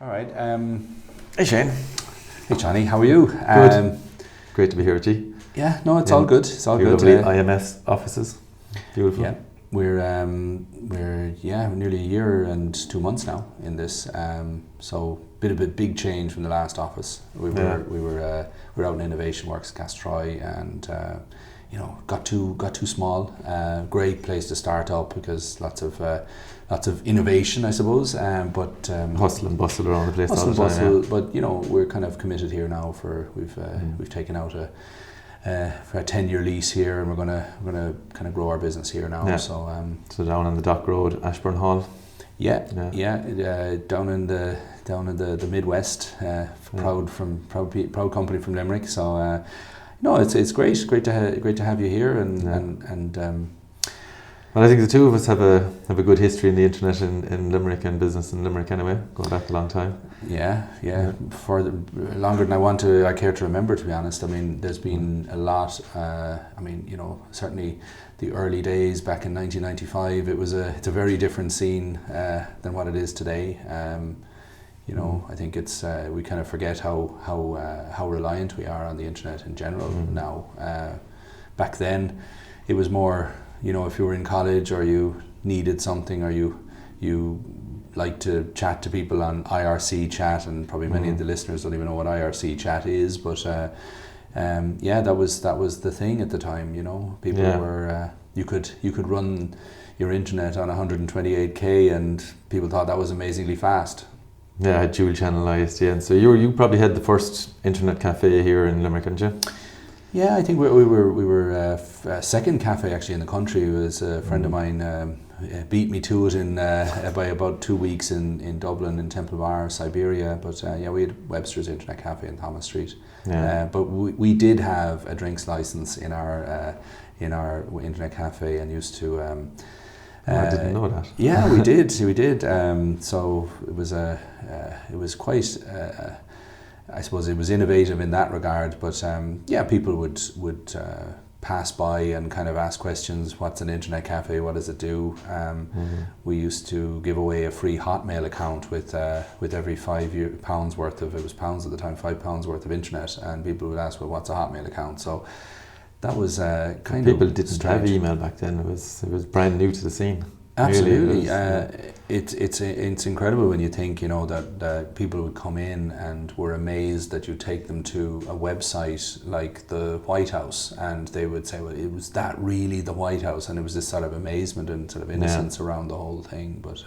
All right. Hey Shane. Hey Johnny, how are you? Good. Great to be here with you. Yeah, no, it's all good. It's all good. Lovely IMS offices. Beautiful. Yeah, we're nearly a year and 2 months now in this. So big change from the last office. We were out in Innovation Works, Castroy, and got too small. Great place to start up because lots of innovation, I suppose. But hustle and bustle around the place. Hustle and bustle, but we're kind of committed here now. We've taken out a 10-year lease here, and we're gonna kind of grow our business here now. Yeah. So down on the Dock Road, Ashburn Hall. Yeah. Down in the Midwest. Proud company from Limerick. So no, it's great to have you here, and well, I think the two of us have a good history in the internet in Limerick and business in Limerick anyway, going back a long time. Yeah. For longer than I care to remember, to be honest. I mean, there's been a lot. Certainly the early days back in 1995, it's a very different scene than what it is today. I think it's we kind of forget how reliant we are on the internet in general now. Back then, it was more. If you were in college or you needed something or you like to chat to people on IRC chat, and probably many of the listeners don't even know what IRC chat is, but that was the thing at the time. People were you could run your internet on 128k, and people thought that was amazingly fast. Yeah, dual channel ISDN. So you probably had the first internet cafe here in Limerick, didn't you? Yeah, I think we were second cafe actually in the country. It was a friend of mine beat me to it by about 2 weeks in Dublin, in Temple Bar, Siberia. But we had Webster's Internet Cafe in Thomas Street. Yeah. But we did have a drinks license in our internet cafe, and used to. I didn't know that. Yeah, we did. So it was quite. I suppose it was innovative in that regard, but people would pass by and kind of ask questions. What's an internet cafe? What does it do? We used to give away a free Hotmail account with every £5 worth of, it was pounds at the time, £5 worth of internet, and people would ask, well, what's a Hotmail account? So that was people didn't strange. Have email back then. It was brand new to the scene. Absolutely, really, it's incredible when you think that people would come in and were amazed that you take them to a website like the White House, and they would say, "Well, it was that really the White House?" And it was this sort of amazement and sort of innocence around the whole thing. But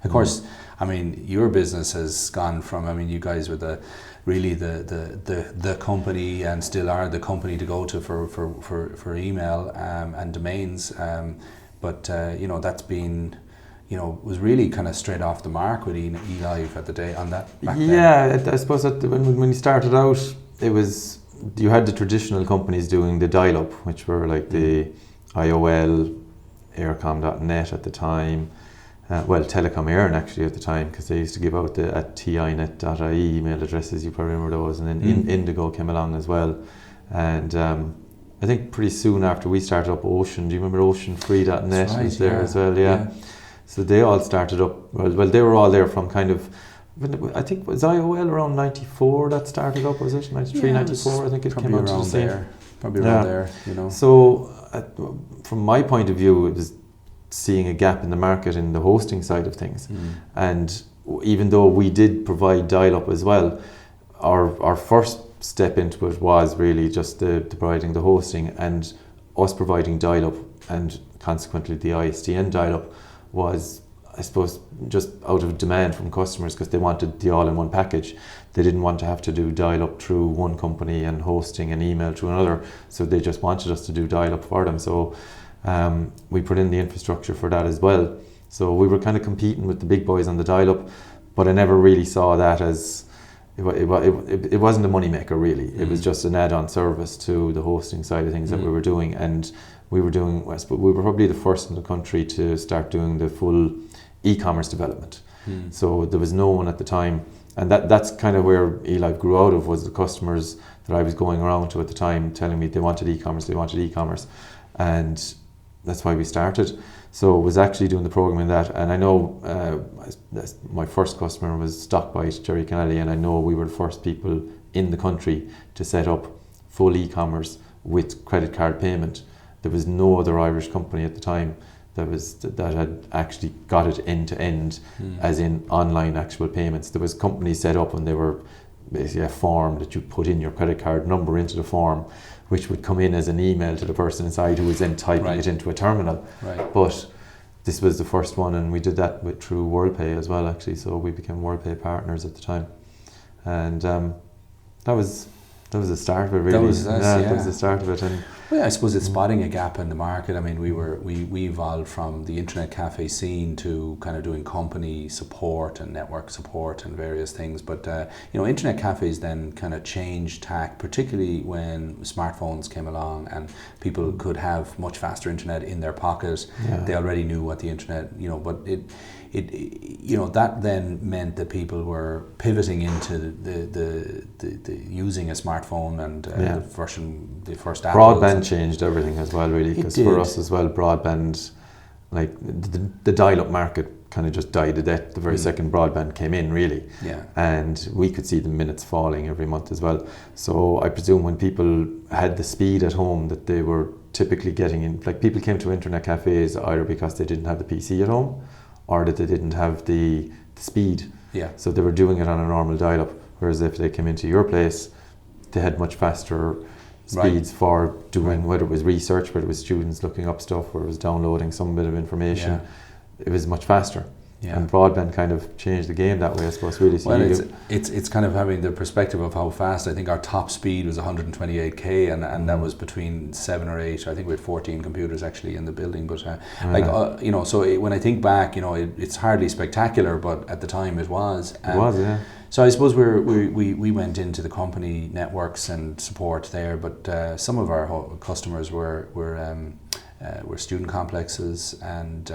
of course, I mean, your business has gone from. I mean, you guys were the company, and still are the company to go to for email and domains. But that's been, was really kind of straight off the mark with Elive at the day on that back then. Yeah, I suppose that when you started out, you had the traditional companies doing the dial-up, which were like the IOL, aircom.net at the time, Telecom Airn actually at the time, because they used to give out the at tinet.ie email addresses. You probably remember those, and then Indigo came along as well, and. I think pretty soon after we started up Ocean, do you remember oceanfree.net was there as well? Yeah. So they all started up, well they were all there from kind of, I think was IOL around 94 that started up, was it? 93, 94, I think it came out to the scene. Probably around there, So from my point of view, it was seeing a gap in the market in the hosting side of things. And even though we did provide dial-up as well, our first step into it was really just the providing the hosting, and us providing dial-up, and consequently the ISDN dial-up was, I suppose, just out of demand from customers because they wanted the all-in-one package. They didn't want to have to do dial-up through one company and hosting and email through another, so they just wanted us to do dial-up for them. So we put in the infrastructure for that as well. So we were kind of competing with the big boys on the dial-up, but I never really saw that as it wasn't a money maker really. It was just an add-on service to the hosting side of things that we were doing, and we were probably the first in the country to start doing the full e-commerce development. So there was no one at the time, and that's kind of where Elive grew out of, was the customers that I was going around to at the time telling me they wanted e-commerce, and that's why we started. So was actually doing the programming in that, and I know my first customer was Stockbite, Jerry Kennelly, and I know we were the first people in the country to set up full e-commerce with credit card payment. There was no other Irish company at the time that had actually got it end to end, as in online actual payments. There was companies set up and they were basically a form that you put in your credit card number into the form, which would come in as an email to the person inside, who was then typing it into a terminal. Right. But this was the first one, and we did that through WorldPay as well, actually. So we became WorldPay partners at the time, and that was the start of it, really. That was the start of it. And well, I suppose it's spotting a gap in the market. I mean, we evolved from the internet cafe scene to kind of doing company support and network support and various things. But internet cafes then kind of changed tack, particularly when smartphones came along and people could have much faster internet in their pocket. They already knew what the internet, but it that then meant that people were pivoting into the using a smartphone and the first Apples. Broadband changed everything as well, really, because for us as well, broadband, like the dial-up market kind of just died a death the very second broadband came in, really. And we could see the minutes falling every month as well. So I presume when people had the speed at home that they were typically getting in, like people came to internet cafes either because they didn't have the PC at home, or that they didn't have the speed. So they were doing it on a normal dial-up, whereas if they came into your place, they had much faster speeds for doing, whether it was research, whether it was students looking up stuff, or it was downloading some bit of information. It was much faster. And broadband kind of changed the game that way, I suppose, really. So it's kind of having the perspective of how fast. I think our top speed was 128k, and that was between 7 or 8. I think we had 14 computers actually in the building. But so when I think back, it's hardly spectacular, but at the time it was. So I suppose we went into the company networks and support there, but some of our customers were student complexes, and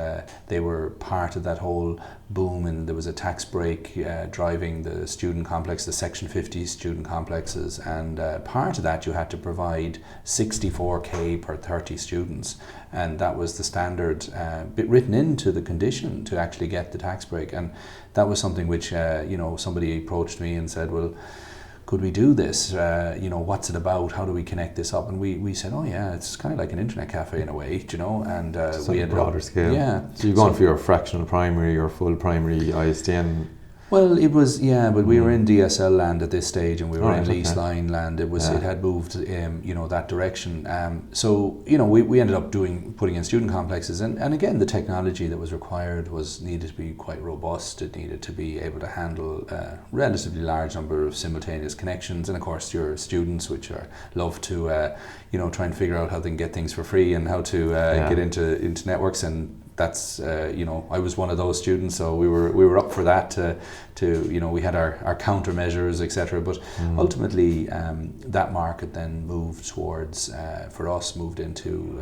they were part of that whole boom, and there was a tax break driving the student complex, the Section 50 student complexes, and part of that you had to provide 64k per 30 students, and that was the standard bit written into the condition to actually get the tax break. And that was something which somebody approached me and said, well, could we do this? What's it about? How do we connect this up? And we said, oh yeah, it's kind of like an internet cafe in a way, and we ended broader up, scale. So you're going for your fractional primary or full primary ISDN. Well, it was, but we were in DSL land at this stage, and we were in lease line land. It was, it had moved, that direction. So we ended up putting in student complexes, and again, the technology that was required needed to be quite robust. It needed to be able to handle a relatively large number of simultaneous connections, and of course, your students, which love to, try and figure out how they can get things for free and how to get into networks. And that's I was one of those students, so we were up for that. We had our countermeasures, etc. But ultimately, that market then moved towards, for us, moved into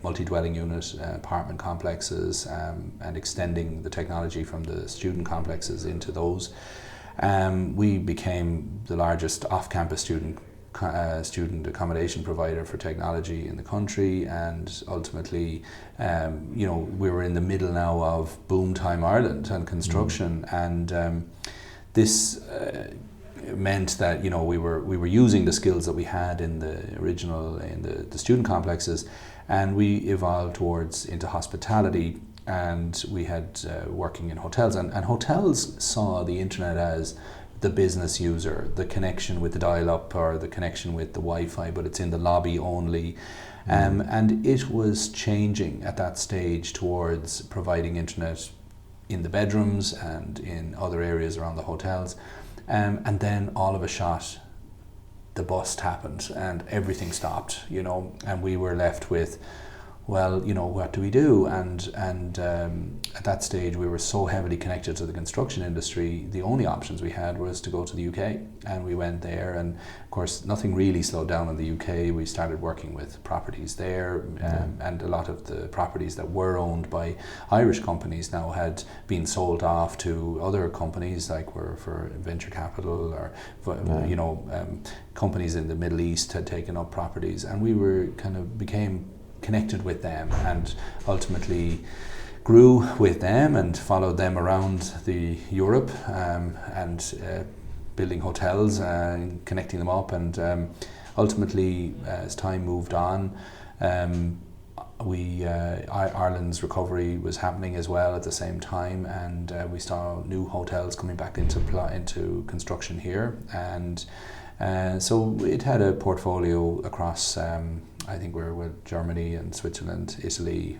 multi-dwelling unit apartment complexes, and extending the technology from the student complexes into those. We became the largest off-campus student accommodation provider for technology in the country, and ultimately we were in the middle now of boom time Ireland and construction, and this meant that we were using the skills that we had in the original in the student complexes, and we evolved into hospitality, and we had working in hotels, and hotels saw the internet as the business user, the connection with the dial-up or the connection with the Wi-Fi, but it's in the lobby only. And it was changing at that stage towards providing internet in the bedrooms and in other areas around the hotels. And then all of a shot, the bust happened and everything stopped, and we were left with, well, what do we do? And at that stage, we were so heavily connected to the construction industry, the only options we had was to go to the UK. And we went there, and of course, nothing really slowed down in the UK. We started working with properties there, and a lot of the properties that were owned by Irish companies now had been sold off to other companies, like were for venture capital, or companies in the Middle East had taken up properties, and we were became connected with them and ultimately grew with them and followed them around the Europe and building hotels and connecting them up, and ultimately as time moved on, Ireland's recovery was happening as well at the same time, and we saw new hotels coming back into construction here, and so it had a portfolio across I think we're with Germany and Switzerland, Italy,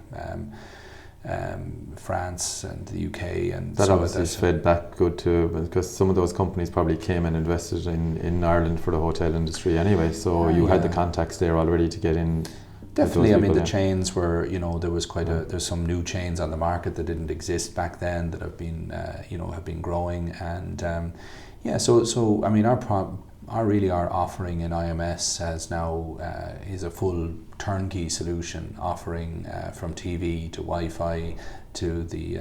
France and the UK, and that so obviously is fed back good too, because some of those companies probably came and invested in Ireland for the hotel industry anyway, so you had the contacts there already to get in. Definitely, I mean the chains were, there was there's some new chains on the market that didn't exist back then that have been have been growing, and so I mean our offering in IMS has now is a full turnkey solution, offering from TV to Wi-Fi to the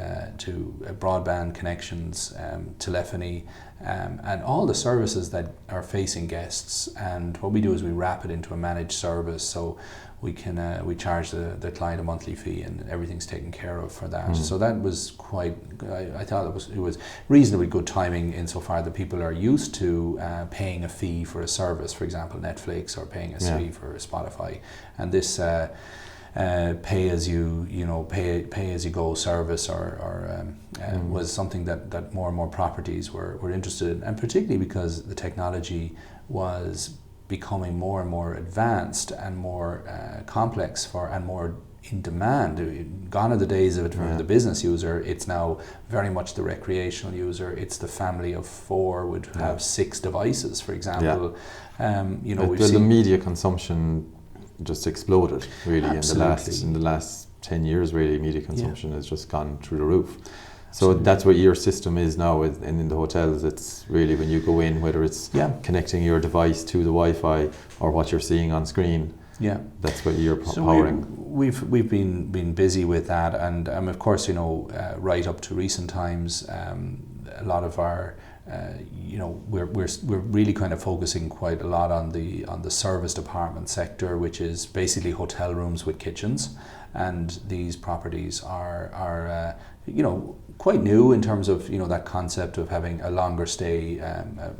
broadband connections, telephony, and all the services that are facing guests. And what we do is we wrap it into a managed service, so we can we charge the client a monthly fee, and everything's taken care of for that. So that was quite. I thought it was reasonably good timing insofar that people are used to paying a fee for a service, for example Netflix, or paying a fee for Spotify, and this pay as you go service or was something that more and more properties were interested in, and particularly because the technology was becoming more and more advanced and more complex and more in demand. Gone are the days of it for the business user. It's now very much the recreational user. It's the family of four would have 6 devices, for example. The media consumption just exploded really. Absolutely. in the last 10 years. Really, media consumption has just gone through the roof. So that's what your system is now, and in the hotels it's really when you go in, whether it's connecting your device to the Wi-Fi or what you're seeing on screen. Yeah, that's what you're powering. We've been busy with that, and of course right up to recent times, a lot of our we're really kind of focusing quite a lot on the service department sector, which is basically hotel rooms with kitchens, and these properties are quite new in terms of that concept of having a longer stay.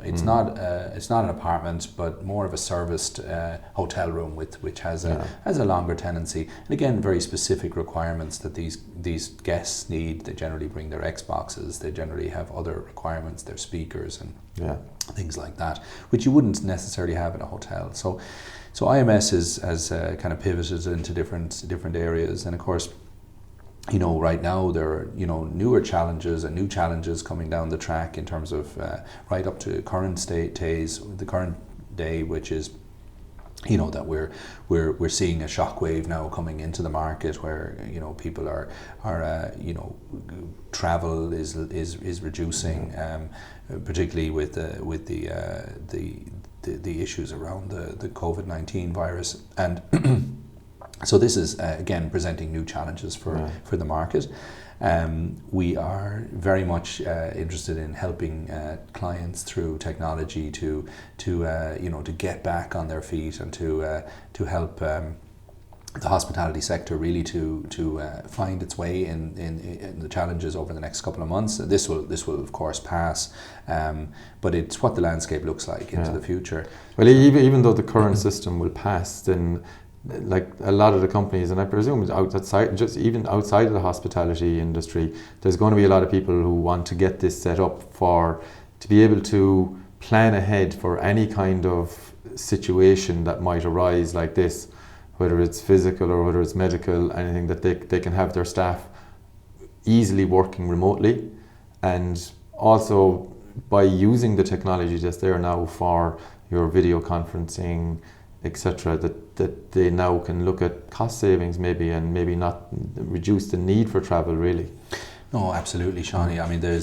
It's not an apartment, but more of a serviced hotel room which has a longer tenancy, and again very specific requirements that these guests need. They generally bring their Xboxes. They generally have other requirements, their speakers and things like that, which you wouldn't necessarily have in a hotel. So IMS has kind of pivoted into different areas, and of course, right now there are newer challenges and new challenges coming down the track in terms of right up to current the current day, which is that we're seeing a shockwave now coming into the market where people are travel is reducing, particularly with the issues around the COVID-19 virus, and so this is again presenting new challenges for the market. We are very much interested in helping clients through technology to get back on their feet and to help the hospitality sector really to find its way in the challenges over the next couple of months. This will of course pass, but it's what the landscape looks like into the future. Well, even though the current system will pass, then like a lot of the companies, and I presume outside of the hospitality industry, there's going to be a lot of people who want to get this set up to be able to plan ahead for any kind of situation that might arise like this, whether it's physical or whether it's medical, anything that they can have their staff easily working remotely, and also by using the technology that's there now for your video conferencing, etc., that they now can look at cost savings maybe, and maybe not reduce the need for travel really. No, absolutely, Seanie. I mean, there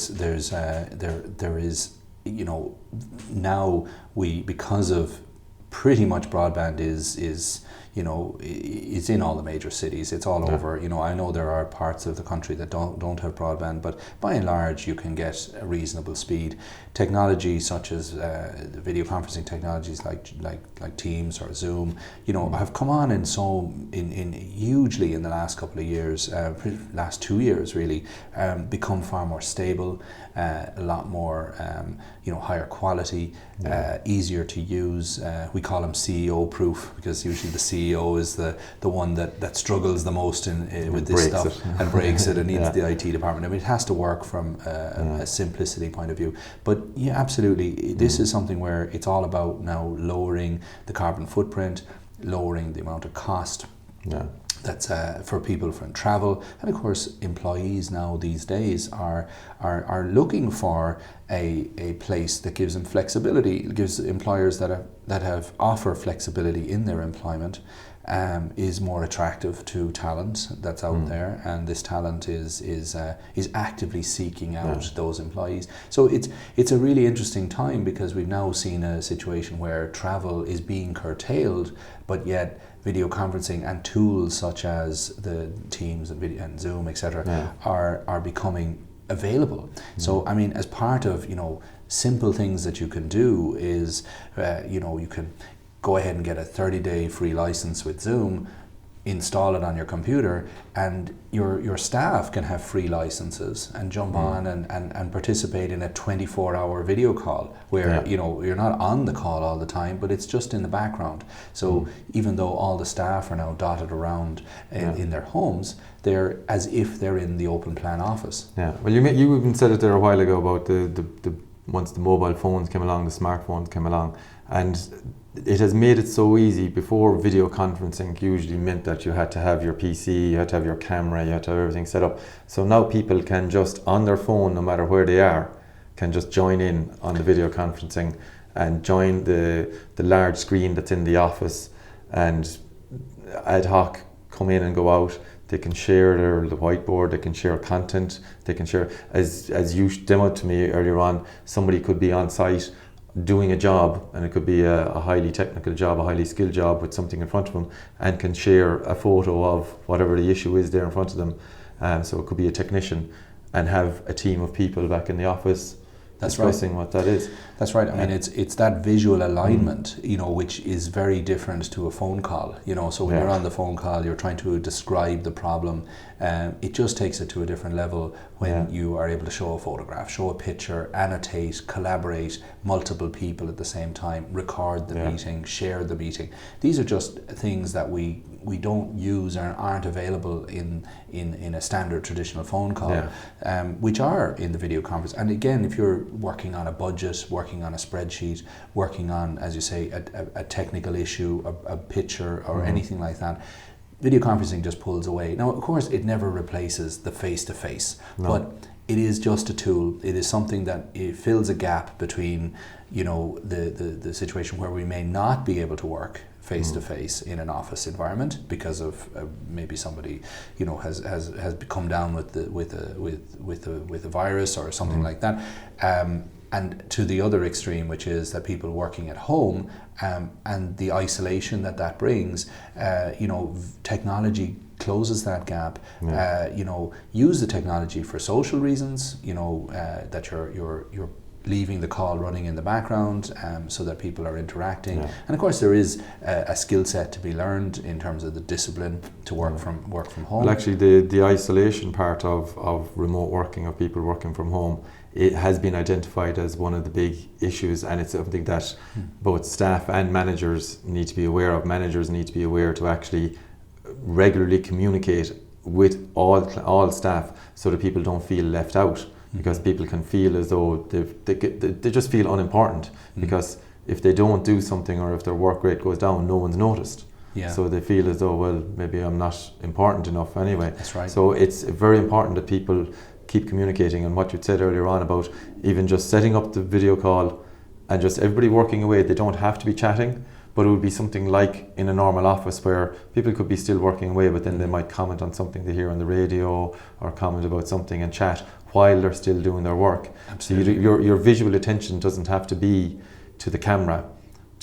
is now we, because of pretty much broadband is it's in all the major cities. It's all over. I know there are parts of the country that don't have broadband, but by and large you can get a reasonable speed. Technology such as video conferencing technologies like Teams or Zoom, have come on in hugely in the last couple of years, last 2 years really, become far more stable, a lot more higher quality, easier to use. We call them CEO proof, because usually the CEO is the one that struggles the most with this stuff and breaks it and needs the IT department. I mean, it has to work from a simplicity point of view. But yeah, absolutely, this is something where it's all about now lowering the carbon footprint, lowering the amount of cost. That's for people from travel, and of course employees now these days are looking for a place that gives them flexibility. It gives employers that have offer flexibility in their employment, is more attractive to talent that's out there, and this talent is actively seeking out those employees. So it's a really interesting time, because we've now seen a situation where travel is being curtailed, but yet video conferencing and tools such as the Teams and Zoom, etc., are becoming available. So I mean, as part of simple things that you can do is you can go ahead and get a 30-day free license with Zoom, install it on your computer, and your staff can have free licenses and jump on and participate in a 24-hour video call where you're not on the call all the time, but it's just in the background. So even though all the staff are now dotted around in their homes, they're as if they're in the open plan office. Well, you even said it there a while ago about the once the mobile phones came along, the smartphones came along, and it has made it so easy. Before, video conferencing usually meant that you had to have your PC, you had to have your camera, you had to have everything set up. So now people can just, on their phone, no matter where they are, can just join in on the video conferencing and join the large screen that's in the office, and ad hoc come in and go out. They can share the whiteboard, they can share content, they can share, as you demoed to me earlier on, somebody could be on site doing a job, and it could be a highly technical job, a highly skilled job with something in front of them, and can share a photo of whatever the issue is there in front of them. So it could be a technician, and have a team of people back in the office discussing what that is. That's right. I mean, it's that visual alignment, which is very different to a phone call. So when you're on the phone call, you're trying to describe the problem. It just takes it to a different level when you are able to show a photograph, show a picture, annotate, collaborate, multiple people at the same time, record the meeting, share the meeting. These are just things that we don't use or aren't available in a standard traditional phone call, which are in the video conference. And again, if you're working on a budget, working on a spreadsheet, working on, as you say, a technical issue, a picture or anything like that, video conferencing just pulls away. Now, of course, it never replaces the face-to-face, but it is just a tool. It is something that it fills a gap between, the situation where we may not be able to work face-to-face in an office environment because of maybe somebody has come down with a virus or something like that, and to the other extreme, which is that people working at home, and the isolation that brings, technology closes that gap. Use the technology for social reasons, that you're leaving the call running in the background, so that people are interacting. And of course there is a skill set to be learned in terms of the discipline to work from home. Well, actually the isolation part of remote working, of people working from home, it has been identified as one of the big issues, and it's something that both staff and managers need to be aware of. Managers need to be aware to actually regularly communicate with all staff, so that people don't feel left out. Because people can feel as though they just feel unimportant, because if they don't do something, or if their work rate goes down, no one's noticed. So they feel as though, well, maybe I'm not important enough anyway. That's right. So it's very important that people keep communicating. And what you said earlier on about even just setting up the video call and just everybody working away, they don't have to be chatting, but it would be something like in a normal office where people could be still working away, but then they might comment on something they hear on the radio, or comment about something and chat while they're still doing their work. Absolutely. So your visual attention doesn't have to be to the camera,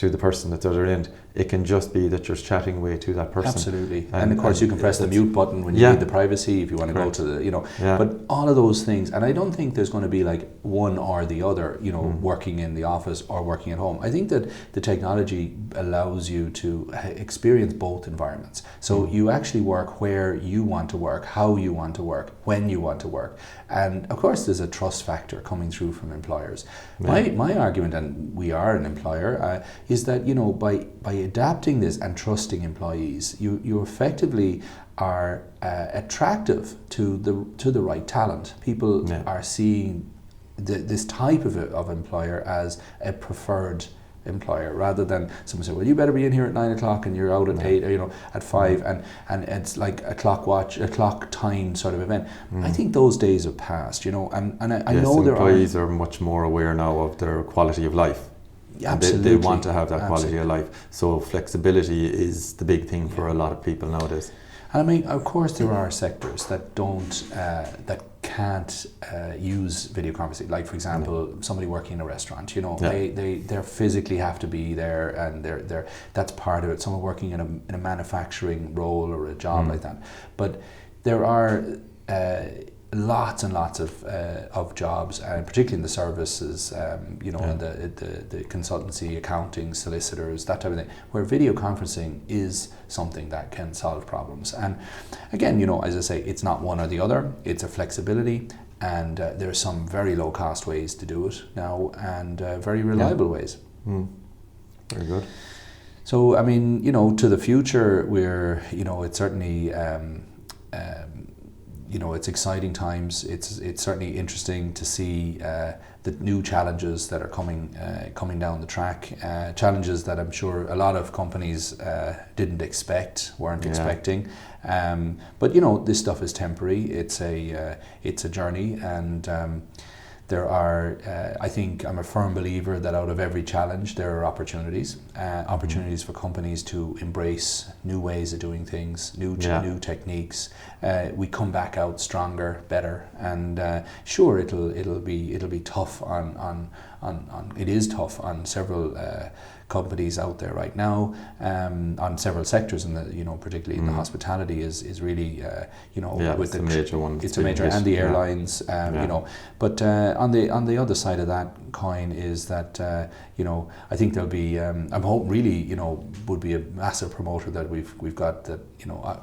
to the person that's at the other end. It can just be that you're chatting away to that person. Absolutely. And of course you can press the mute button when you need the privacy, if you want to go to the, but all of those things, and I don't think there's going to be like one or the other, working in the office or working at home. I think that the technology allows you to experience both environments. So you actually work where you want to work, how you want to work, when you want to work. And of course there's a trust factor coming through from employers. My argument, and we are an employer, is that by adapting this and trusting employees, you effectively are attractive to the right talent. People are seeing this type of employer as a preferred employer, rather than someone say, well, you better be in here at 9 o'clock and you're out at 8, or at 5, and it's like a clock time sort of event. I think those days have passed, and I know there employees are much more aware now of their quality of life. Absolutely. They want to have that quality of life. So flexibility is the big thing for a lot of people nowadays. And I mean, of course, there are sectors that that can't use video conferencing. Like, for example, somebody working in a restaurant. They physically have to be there, and that's part of it. Someone working in a manufacturing role or a job like that. But there are lots and lots of jobs, and particularly in the services, and the consultancy, accounting, solicitors, that type of thing, where video conferencing is something that can solve problems. And again, as I say, it's not one or the other. It's a flexibility, and there are some very low cost ways to do it now, and very reliable ways. Very good. So I mean, to the future, we're it's certainly. It's exciting times. It's certainly interesting to see the new challenges that are coming down the track. Challenges that I'm sure a lot of companies weren't expecting. But this stuff is temporary. It's a journey, and there are. I think I'm a firm believer that out of every challenge there are opportunities. Opportunities for companies to embrace new ways of doing things, new techniques. We come back out stronger, better, and sure, it'll be tough on it is tough on several companies out there right now, on several sectors, and particularly in the hospitality is really with it's a major one. It's a major, and the airlines, But on the other side of that coin is that I think there'll be I'm hoping really would be a massive promoter that we've got that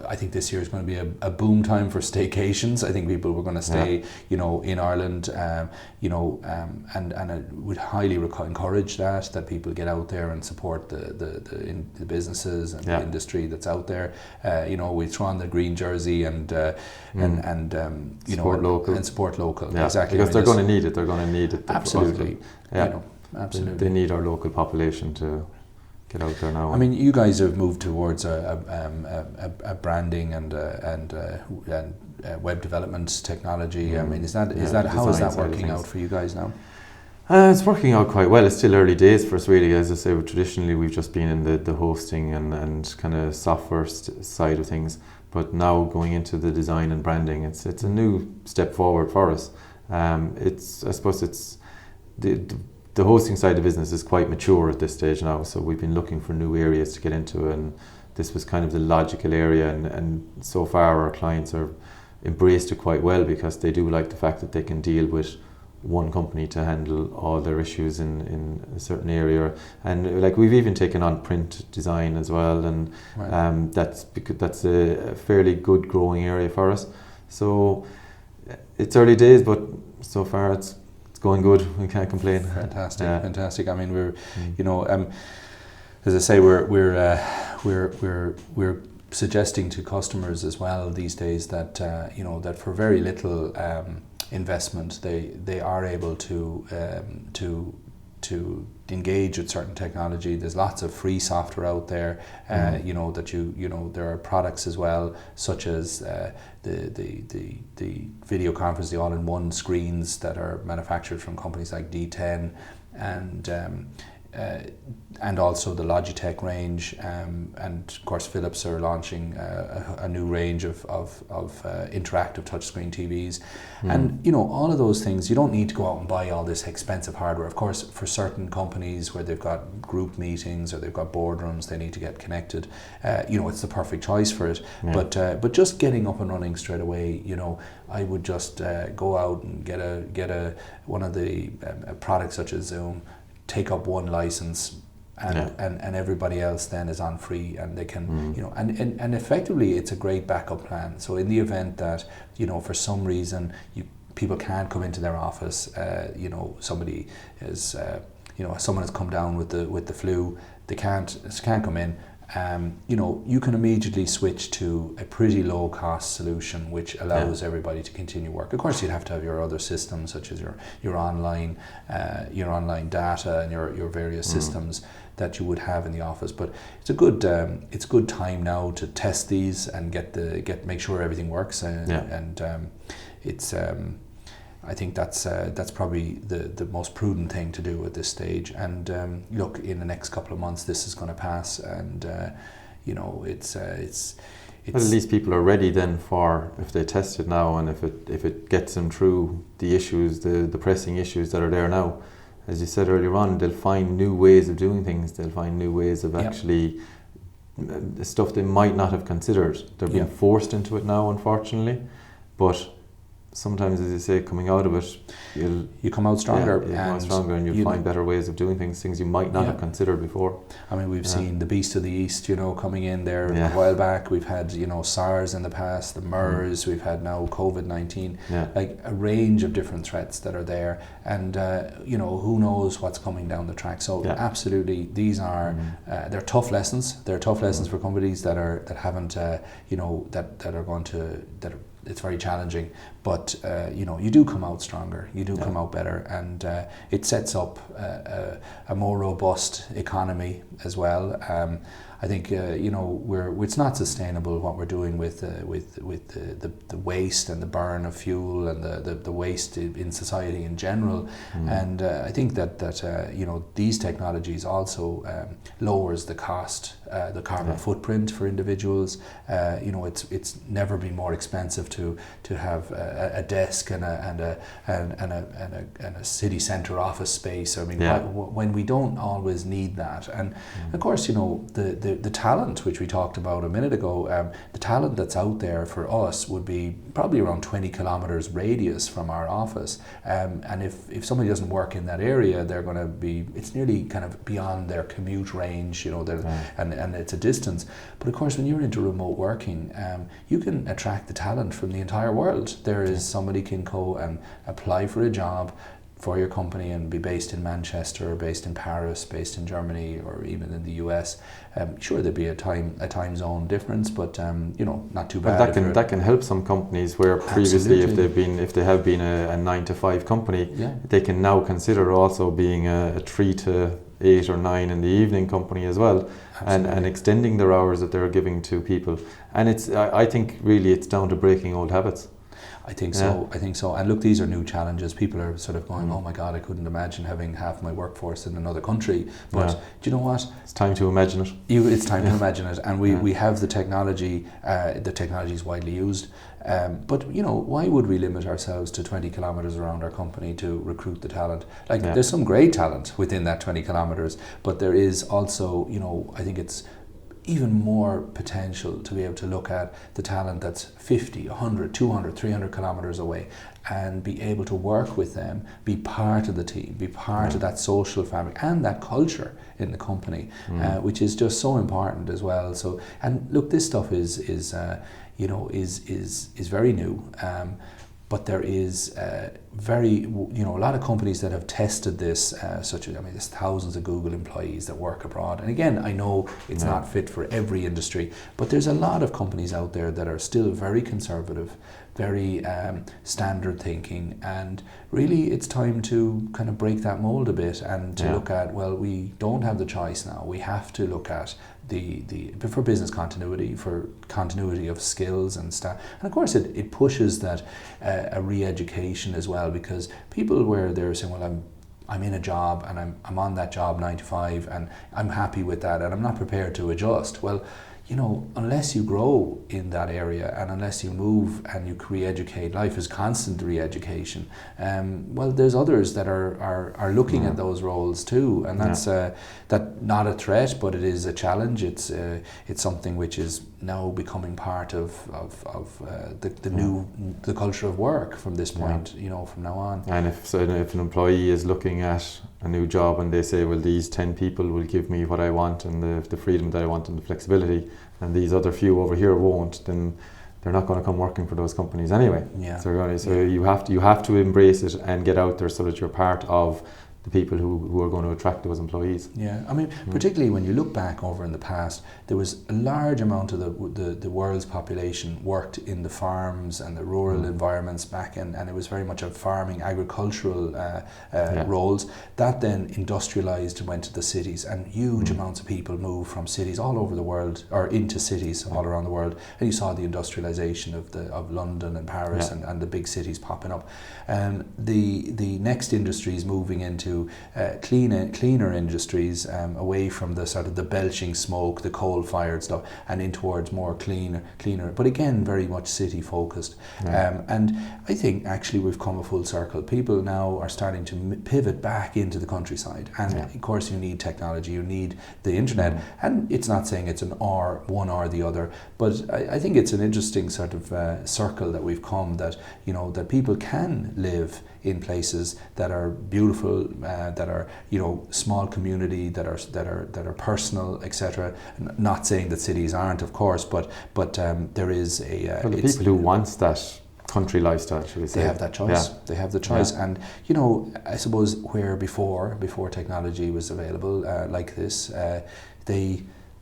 I think this year is going to be a boom time for staycations. I think people were going to stay in Ireland, and I would highly encourage that people get out there and support the businesses and the industry that's out there. We throw on the green jersey and support local. And support local. Yeah, exactly. Because they're going to need it. They're going to need it. Absolutely. Absolutely. They need our local population to get out there now. I mean, you guys have moved towards a branding and web development technology. I mean, is that how is that working out for you guys now? It's working out quite well. It's still early days for us, really. As I say, traditionally we've just been in the hosting and kind of software side of things. But now going into the design and branding, it's a new step forward for us. I suppose it's the hosting side of the business is quite mature at this stage now, so we've been looking for new areas to get into, and this was kind of the logical area, and so far our clients are embraced it quite well, because they do like the fact that they can deal with one company to handle all their issues in a certain area. And like, we've even taken on print design as well, and that's a fairly good growing area for us. So it's early days, but so far it's going good. We can't complain. Fantastic. I mean, we're as I say, we're suggesting to customers as well these days that that for very little investment they are able to engage with certain technology. There's lots of free software out there, there are products as well, such as the video conference, the all-in-one screens that are manufactured from companies like D10, and and also the Logitech range, and of course Philips are launching a new range of interactive touchscreen TVs, and all of those things. You don't need to go out and buy all this expensive hardware. Of course, for certain companies where they've got group meetings or they've got boardrooms, they need to get connected. It's the perfect choice for it. But just getting up and running straight away, I would just go out and get a one of the products such as Zoom, take up one license, and everybody else then is on free, and they can and effectively it's a great backup plan. So in the event that for some reason people can't come into their office, somebody is someone has come down with the flu, they can't come in. You can immediately switch to a pretty low cost solution which allows everybody to continue work. Of course, you'd have to have your other systems such as your online data and your various systems that you would have in the office. But it's a good time now to test these and make sure everything works. I think that's probably the most prudent thing to do at this stage. And look, in the next couple of months, this is going to pass, and it's. But at least people are ready then for if they test it now, and if it gets them through the issues, the pressing issues that are there now. As you said earlier on, they'll find new ways of doing things. They'll find new ways of actually stuff they might not have considered. They're being forced into it now, unfortunately, but. Sometimes, as you say, coming out of it, you come out stronger. And you'll find better ways of doing things you might not have considered before. I mean, we've seen the beast of the east, coming in there a while back. We've had, SARS in the past, the MERS. We've had now COVID-19, like a range of different threats that are there, and who knows what's coming down the track. So absolutely, these are they're tough lessons. They're tough lessons for companies that haven't it's very challenging, but you do come out stronger, you do come out better, and it sets up a more robust economy as well. I think it's not sustainable what we're doing with the waste and the burn of fuel and the waste in society in general, and I think that these technologies also lowers the cost, the carbon footprint for individuals. It's never been more expensive to have a desk and a city centre office space. I mean, when we don't always need that, and of course the talent which we talked about a minute ago, the talent that's out there for us would be probably around 20 kilometres radius from our office, and if somebody doesn't work in that area, they're going to be, it's nearly kind of beyond their commute range, and it's a distance. But of course, when you're into remote working, you can attract the talent from the entire world. There is somebody can go and apply for a job for your company and be based in Manchester, or based in Paris, based in Germany, or even in the US. Sure, there'd be a time zone difference, but not too bad. But that can help some companies where previously, if they have been a 9 to 5 company, they can now consider also being a 3 to 8 or 9 in the evening company as well, and extending their hours that they're giving to people. And I think really it's down to breaking old habits. I think so. And look, these are new challenges. People are sort of going, oh my God, I couldn't imagine having half my workforce in another country. But do you know what? It's time to imagine it. It's time to imagine it. And we have the technology. The technology is widely used. But why would we limit ourselves to 20 kilometres around our company to recruit the talent? There's some great talent within that 20 kilometres, but there is also, I think it's even more potential to be able to look at the talent that's 50, 100, 200, 300 kilometres away, and be able to work with them, be part of the team, be part of that social fabric and that culture in the company, which is just so important as well. So, and look, this stuff is very new. But there is a lot of companies that have tested this, there's thousands of Google employees that work abroad. And again, I know it's not fit for every industry, but there's a lot of companies out there that are still very conservative, very standard thinking, and really it's time to kind of break that mold a bit and to look at, well, we don't have the choice now. We have to look at for business continuity, for continuity of skills and staff. And of course it pushes that a re-education as well, because people where they're saying, well, I'm in a job and I'm on that job 9 to 5 and I'm happy with that and I'm not prepared to adjust. Well, you know, unless you grow in that area and unless you move and you re-educate, life is constant re-education. Well, there's others that are looking at those roles too, and that's that not a threat, but it is a challenge. It's something which is now becoming part of the culture of work from this point. You know, from now on. And if an employee is looking at a new job and they say, well, these 10 people will give me what I want and the freedom that I want and the flexibility, and these other few over here won't, then they're not going to come working for those companies anyway. So you have to embrace it and get out there so that you're part of the people who are going to attract those employees. Yeah, I mean, particularly when you look back over in the past, there was a large amount of the world's population worked in the farms and the rural environments back in, and it was very much a farming, agricultural roles. That then industrialized and went to the cities, and huge amounts of people moved from cities all over the world, or into cities all around the world, and you saw the industrialization of London and Paris and the big cities popping up. The next industries moving into cleaner industries, away from the sort of the belching smoke, the coal-fired stuff, and in towards more cleaner, but again very much city focused. And I think actually we've come a full circle. People now are starting to pivot back into the countryside, and of course you need technology, you need the internet, and it's not saying it's one or the other, but I think it's an interesting sort of circle that we've come, that you know that people can live in places that are beautiful, that are, you know, small community, that are personal, etc. Not saying that cities aren't, of course, but there is a the people who wants that country lifestyle, should we say, they have that choice. They have the choice, and you know, I suppose where before technology was available like this,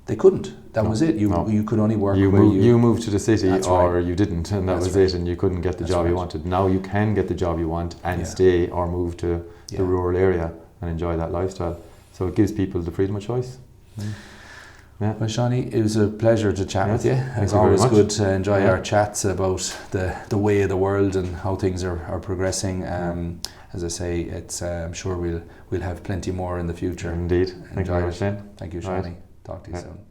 they couldn't. That was it. You could only work you where you moved to the city, or you didn't, and that That's was right. it, and you couldn't get the job you wanted. Now you can get the job you want and stay or move to the rural area and enjoy that lifestyle. So it gives people the freedom of choice. Yeah. Well, Seanie, it was a pleasure to chat with you. It's you always very much. good to enjoy our chats about the way of the world and how things are progressing. As I say, it's I'm sure we'll have plenty more in the future. Indeed. Thank you very much, Shane. Thank you, Seanie. Talk to you soon.